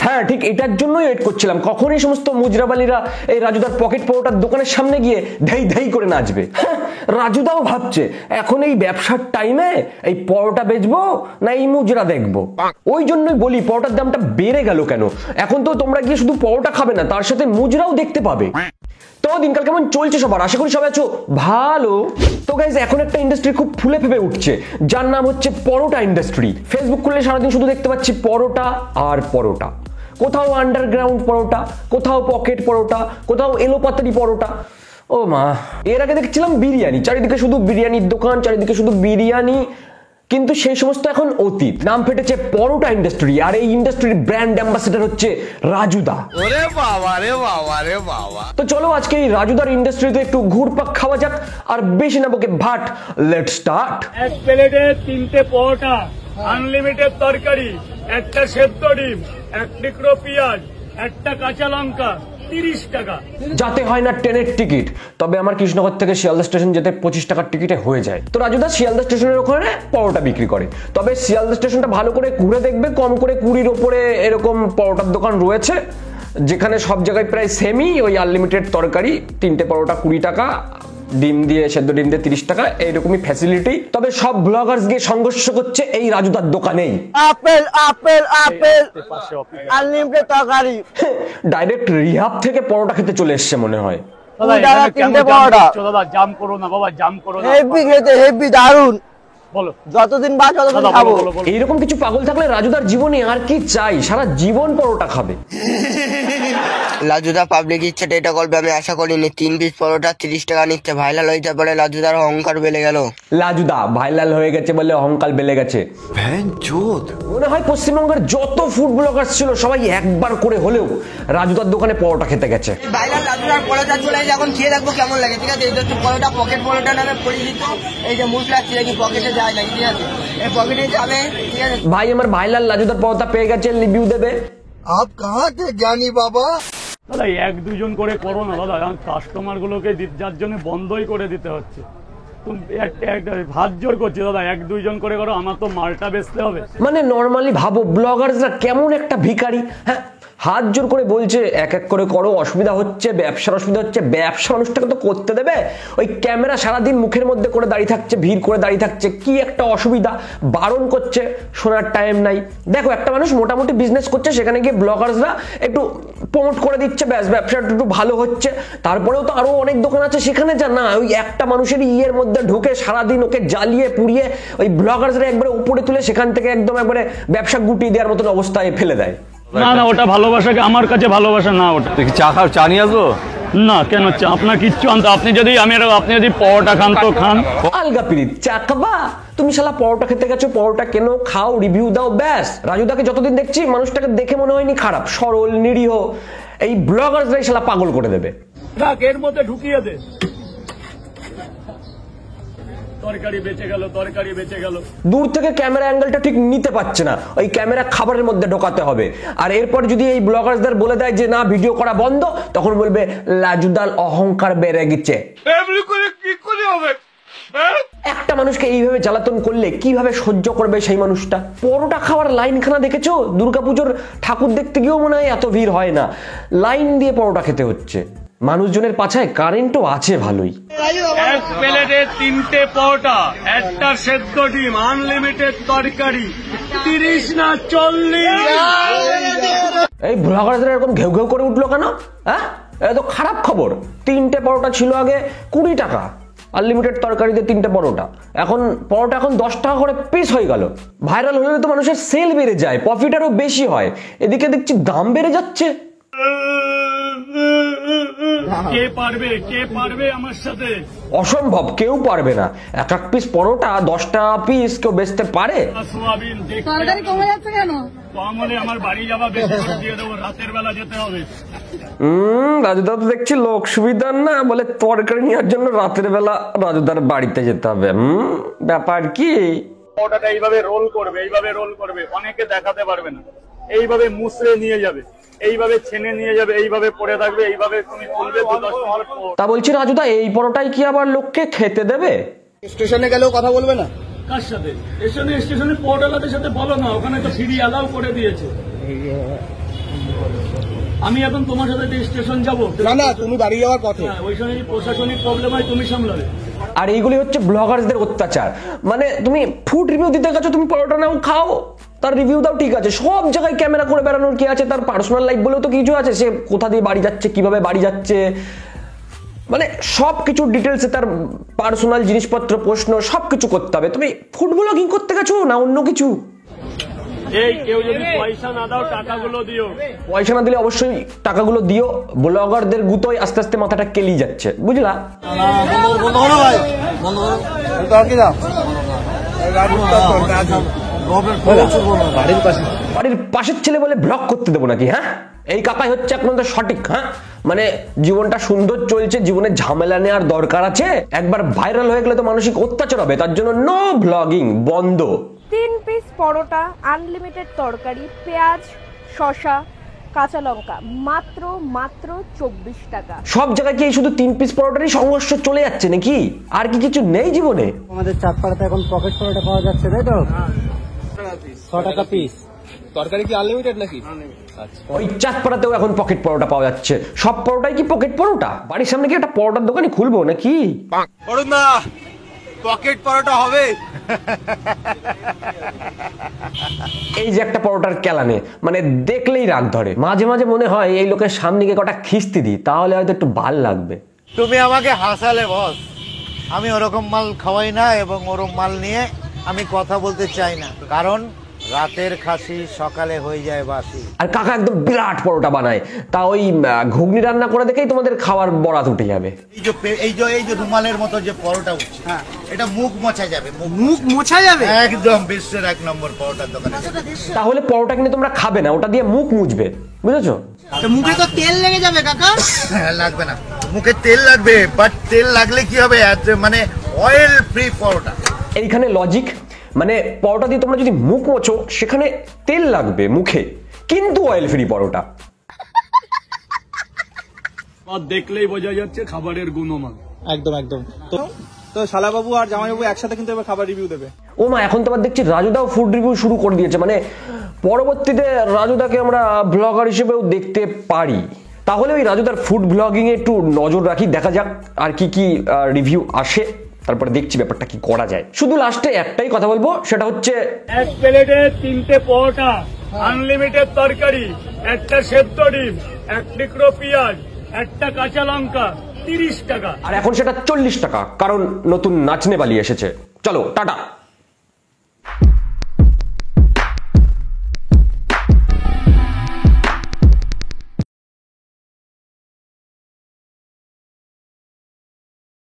হ্যাঁ ঠিক এটার জন্যই ওয়েট করছিলাম কখন এই সমস্ত মুজরাবালিরা এই রাজুদার পকেট পরোটার দোকানের সামনে গিয়ে ধেই ধেই করে নাচবে। রাজুদাও ভাবছে এখন এই ব্যবসার টাইমে এই পরোটা বেচবো না এই মুজরা দেখবো। ওই জন্যই বলি পরোটার দামটা বেড়ে গেল কেন। এখন তো তোমরা গিয়ে শুধু পরোটা খাবে না, তার সাথে মুজরাও দেখতে পাবে। তো দিনকাল কেমন চলছে সবার? আশা করি সবাই আছো ভালো। তো গাইজ এখন একটা ইন্ডাস্ট্রি খুব ফুলে ফেপে উঠছে, যার নাম হচ্ছে পরোটা ইন্ডাস্ট্রি। ফেসবুক খুললে সারাদিন শুধু দেখতে পাচ্ছি পরোটা আর পরোটা। কোথাও আন্ডারগ্রাউন্ড পরোটা, কোথাও পকেট পরোটা, কোথাও এলোপাতারি পরোটা। ও মা, এর আগে দেখছিলাম বিরিয়ানি, চারিদিকে শুধু বিরিয়ানির দোকান, চারিদিকে শুধু বিরিয়ানি। কিন্তু সেই সমস্ত এখন অতীত, নাম ফেটেছে পরোটা ইন্ডাস্ট্রি। আর এই ইন্ডাস্ট্রির ব্র্যান্ড অ্যাম্বাসেডর হচ্ছে রাজুদা। ওরে বাবা রে বাবা রে বাবা। তো চলো আজকে এই রাজুদার ইন্ডাস্ট্রিতে একটু ঘুরপাক খাওয়া যাক আর বেশি না বকে ভাট। Let's start. এক প্লেটে 3টে পরোটা, আনলিমিটেড তরকারি, একটা সেদ্ধ ডিম, এক টুকরো পেঁয়াজ, একটা কাঁচা লঙ্কা, 30 টাকা। যাতে হয় না ট্রেনের টিকিট, তবে আমার কৃষ্ণনগর থেকে শিয়ালদা স্টেশন যেতে 25 টাকার টিকিটে হয়ে যায়। তো রাজুদা শিয়ালদা স্টেশনের ওখানে পরোটা বিক্রি করে। তবে শিয়ালদা স্টেশনটা ভালো করে ঘুরে দেখবে, কম করে 20-র ওপরে এরকম পরোটার দোকান রয়েছে, যেখানে সব জায়গায় প্রায় সেমই ওই আনলিমিটেড তরকারি, 3টে পরোটা 20 টাকা, ডিম দিয়ে সেদ্ধ ডিম দিয়ে 30 টাকা, এইরকমই ফ্যাসিলিটি। তবে সব ব্লগার্স গিয়ে সংঘর্ষ করছে এই রাজুদার দোকানেই। আপেল আপেল আপেল আনলিমিটেড তরকারি। ডাইরেক্ট রিহাব থেকে পরোটা খেতে চলে এসছে মনে হয়। দাদা জাম করো না বাবা, জাম করো না। হেভি খেতে, হেভি দারুন। বলো যতদিন বাঁচ ততদিন খাবো। এইরকম কিছু পাগল থাকলে রাজুদার জীবনে আর কি চাই? সারা জীবন পরোটা খাবে। লাজুদা পাবলিক ইচ্ছাটা এটা করবে আমি আশা করিনি। 3 পিস পরোটা 30 টাকা নিচ্ছে। ভাইরাল হয়ে যাওয়ার পরে লাজুদার অহংকার বেড়ে গেল। লাজুদা ভাইরাল হয়ে গেছে বলে অহংকার বেড়ে গেছে। মনে হয় পশ্চিমবঙ্গের যত ফুড ব্লগার ছিল সবাই একবার করে হলেও রাজুদার দোকানে পরোটা খেতে গেছে। ভাইরাল লাজুদার পরোটা চলে যখন খেয়ে দেখবো কেমন লাগে। ঠিক আছে, এটা পরোটা পকেট পরোটা নামে পরিচিত। এই যে মশলা কি পকেটে যায় না, ঠিক আছে, এই পকেটে যাবে। ঠিক আছে ভাই, আমার ভাইরাল লাজুদার পরোটা পেয়ে গেছে, রিভিউ দেবে। আপ কাহা তে জ্ঞানী বাবা? দাদা 1-2 করে করো না দাদা, কাস্টমার গুলোকে যার জন্য বন্ধই করে দিতে হচ্ছে। হাত জোর করছি দাদা, 1-2 করে করো, আমার তো মালটা বেচতে হবে। মানে নর্মালি ভাবো ব্লগার্সরা কেমন একটা ভিখারি। হ্যাঁ, হাত জোর করে বলছে এক এক করে করো, অসুবিধা হচ্ছে, ব্যবসার অসুবিধা হচ্ছে। ব্যবসা মানুষটাকে তো করতে দেবে। ওই ক্যামেরা সারাদিন মুখের মধ্যে করে দাঁড়িয়ে থাকছে, ভিড় করে দাঁড়িয়ে থাকছে, কি একটা অসুবিধা। বারণ করছে, শোনার টাইম নাই। দেখো একটা মানুষ মোটামুটি বিজনেস করছে, সেখানে গিয়ে ব্লগার্সরা একটু প্রমোট করে দিচ্ছে, ব্যাস ব্যবসাটা একটু ভালো হচ্ছে। তারপরেও তো আরো অনেক দোকান আছে সেখানে যা না, ওই একটা মানুষের ইয়ের মধ্যে ঢুকে সারাদিন ওকে জ্বালিয়ে পুড়িয়ে ওই ব্লগার্সরা একবারে উপরে তুলে সেখান থেকে একদম একবারে ব্যবসা গুটিয়ে দেওয়ার মতন অবস্থায় ফেলে দেয়। না না, ওটা ভালোবাসা, আমার কাছে ভালোবাসা না। ওটা চা খাও, চা নিয়ে আসবো না। কেন চা? আপনার কিচ্ছু আনতে, আপনি যদি পরোটা খান তো খান। আলগা পিরিত, চা খাবা? তুমি শালা পরোটা খেতে গেছো, পরোটা কেন, খাও, রিভিউ দাও, ব্যাস। রাজুদাকে যতদিন দেখছি মানুষটাকে দেখে মনে হয়নি খারাপ, সরল নিরীহ। এই ব্লগার্সরাই শালা পাগল করে দেবে। এর মধ্যে ঢুকিয়ে দে, তরকারি বেঁচে গেল, তরকারি বেঁচে গেল। দূর থেকে ক্যামেরা অ্যাঙ্গেলটা ঠিক নিতে পারছে না, ওই ক্যামেরা খাবারের মধ্যে ঢোকাতে হবে। আর এরপর যদি এই ব্লগার্সদের বলে দেয় যে না ভিডিও করা বন্ধ, তখন বলবে লাজুদার অহংকার বেড়ে গেছে। কি করে হবে? একটা মানুষকে এইভাবে জ্বালাতন করলে কিভাবে সহ্য করবে সেই মানুষটা? পরোটা খাওয়ার লাইনখানা দেখেছো? দুর্গাপুজোর ঠাকুর দেখতে গিয়েও মনে হয় এত ভিড় হয় না, লাইন দিয়ে পরোটা খেতে হচ্ছে। মানুষজনের পাছায় কারেন্টও আছে ভালোই। এক প্লেটে 3টে পরোটা, একটা সেদ্ধ ডিম, আনলিমিটেড তরকারি, 30 না 40। এই ব্লগারদের এরকম ঘেউ ঘেউ করে উঠলো কেন? হ্যাঁ, এটা তো খারাপ খবর। 3টে পরোটা ছিল আগে 20 টাকা, আনলিমিটেড তরকারিতে 3টে পরোটা। এখন পরোটা 10 টাকা করে পিস হয়ে গেল। ভাইরাল হলে তো মানুষের সেল বেড়ে যায়, প্রফিট আরো বেশি হয়। এদিকে দেখছি দাম বেড়ে যাচ্ছে। কে পারবে আমার সাথে? অসম্ভব, কেউ পারবে না। এক পিস পরোটা 10 টাকা পিস কেউ বেচতে পারে? সোয়াবিন তরকারি কমে যাচ্ছে কেন? কম হলে আমার বাড়ি যাওয়া বেশি করে দিয়ে দেবো, রাতের বেলা যেতে হবে। রাজুদা তো দেখছি লোক সুবিধার না, বলে তরকারি নেওয়ার জন্য রাতের বেলা রাজুদার বাড়িতে যেতে হবে। ব্যাপার কি? পরোটাটা এইভাবে রোল করবে, অনেকে দেখাতে পারবে না। এইভাবে মুসড়ে নিয়ে যাবে, এইভাবে ছেনে নিয়ে যাবে, এইভাবে পড়ে থাকবে, এইভাবে তুমি তুলবে। তা বলছি রাজুদা, এই পরোটাই কি আবার লোককে খেতে দেবে? স্টেশনে গেলেও কথা বলবে না? কার সাথে? স্টেশনে পোর্টালাদের সাথে বলো না, ওখানে তো ফ্রি অ্যালাউ করে দিয়েছে। আমি এখন তোমার সাথে স্টেশন যাবো না তুমি বাড়ি যাওয়ার পথে। ওই সময় প্রশাসনিক প্রবলেম হয়, তুমি সামলাবে। আর এইগুলি হচ্ছে ব্লগারদের অত্যাচার। মানে তুমি ফুড রিভিউ দিতে গেছো, তুমি পরোটা নাও খাও, তার রিভিউ দাও, ঠিক আছে। সব জায়গায় ক্যামেরা করে বেড়ানোর কি আছে? তার পার্সোনাল লাইফ বলেও তো কিছু আছে, সে কোথা দিয়ে বাড়ি যাচ্ছে, কিভাবে বাড়ি যাচ্ছে, মানে সব কিছু ডিটেলসে তার পার্সোনাল জিনিসপত্র, প্রশ্ন সবকিছু করতে হবে। তুমি ফুড ব্লগিং করতে গেছো না অন্য কিছু? এই কেউ যদি পয়সা না দাও টাকাগুলো দিও। পয়সা না দিলে অবশ্যই টাকাগুলো দিও। ব্লগারদের গুতোয় আস্তে আস্তে মাথাটা কেলি যাচ্ছে, বুঝলা? বাড়ির পাশের ছেলে বলে ব্লগ করতে দেবো নাকি? হ্যাঁ, এই কাকাই হচ্ছে একমাত্র সঠিক। হ্যাঁ, মানে জীবনটা সুন্দর চলছে, জীবনে ঝামেলা নেওয়ার দরকার আছে। একবার ভাইরাল হয়ে গেলে তো মানসিক অত্যাচার হবে, তার জন্য নো ব্লগিং, বন্ধ। 3 পিস পরোটা, আনলিমিটেড তরকারি, পেঁয়াজ, শসা, কাঁচা লঙ্কা, মাত্র 24 টাকা। সব জায়গায় কি এই শুধু 3 পিস পরোটারই সংঘর্ষ চলে যাচ্ছে নাকি? আর কি কিছু নেই জীবনে? আমাদের চাঁদপাড়াতে এখন পকেট পরোটা পাওয়া যাচ্ছে, তাই তো? 6 টাকা পিস। তরকারি কি আনলিমিটেড নাকি? ওই চাঁদপাড়াতেও এখন পকেট পরোটা পাওয়া যাচ্ছে। সব পরোটাই কি পকেট পরোটা? বাড়ির সামনে কি একটা পরোটার দোকানই খুলবো নাকি? না পকেট পরোটা হবে। এই যে একটা পরোটার কেলানে, মানে দেখলেই রাগ ধরে। মাঝে মাঝে মনে হয় এই লোকের সামনে গিয়ে কটা খিস্তি দিই, তাহলে হয়তো একটু ভাল লাগবে। তুমি আমাকে হাসালে বস, আমি ওরকম মাল খাওয়াই না এবং ওরকম মাল নিয়ে আমি কথা বলতে চাই না, কারণ রাতের খাসি সকালে হয়ে যায় বাসি। আর কাকা একদম বিরাট পরোটা বানায়, তা ওই ঘুগনি রান্না করে দেখেই তোমাদের খাওয়ার বরাত উঠে যাবে। এই যে রুমালের মতো যে পরোটা উঠছে, এটা মুখ মোছা যাবে। মুখ মোছা যাবে একদম বিশ্বের 1 নম্বর পরোটার দোকানে। তাহলে পরোটা কিনে তোমরা খাবে না, ওটা দিয়ে মুখ মুছবে, বুঝেছো? মুখে তো তেল লেগে যাবে কাকা। হ্যাঁ, লাগবে না, মুখে তেল লাগবে, বাট তেল লাগলে কি হবে, মানে অয়েল ফ্রি পরোটা। এইখানে লজিক, মানে পরোটা দিয়ে তোমরা যদি মুখ মোছো সেখানে তেল লাগবে মুখে, কিন্তু অয়েল ফ্রি পরোটা। দেখলেই বোঝা যাচ্ছে খাবারের গুণমান। একদম তো শালাবাবু আর জামাইবাবু একসাথে কিন্তু এবার খাবার রিভিউ দেবে। ও মা, এখন তো আবার দেখছি রাজুদাও ফুড রিভিউ শুরু করে দিয়েছে। মানে পরবর্তীতে রাজুদাকে আমরা ব্লগার হিসেবেও দেখতে পারি। তাহলে ওই রাজুদার ফুড ব্লগিং এ একটু নজর রাখি, দেখা যাক আর কি কি রিভিউ আসে, তারপরে দেখছি ব্যাপারটা কি করা যায়। শুধু লাস্টে একটাই কথা বলবো, সেটা হচ্ছে 1 প্লেটে 3টে পরোটা, আনলিমিটেড তরকারি, একটা সেদ্ধ ডিম, 1 টুকরো পেঁয়াজ, একটা কাঁচা লঙ্কা, 30 টাকা। আর এখন সেটা 40 টাকা, কারণ নতুন নাচনে বালি এসেছে। চলো টাটা।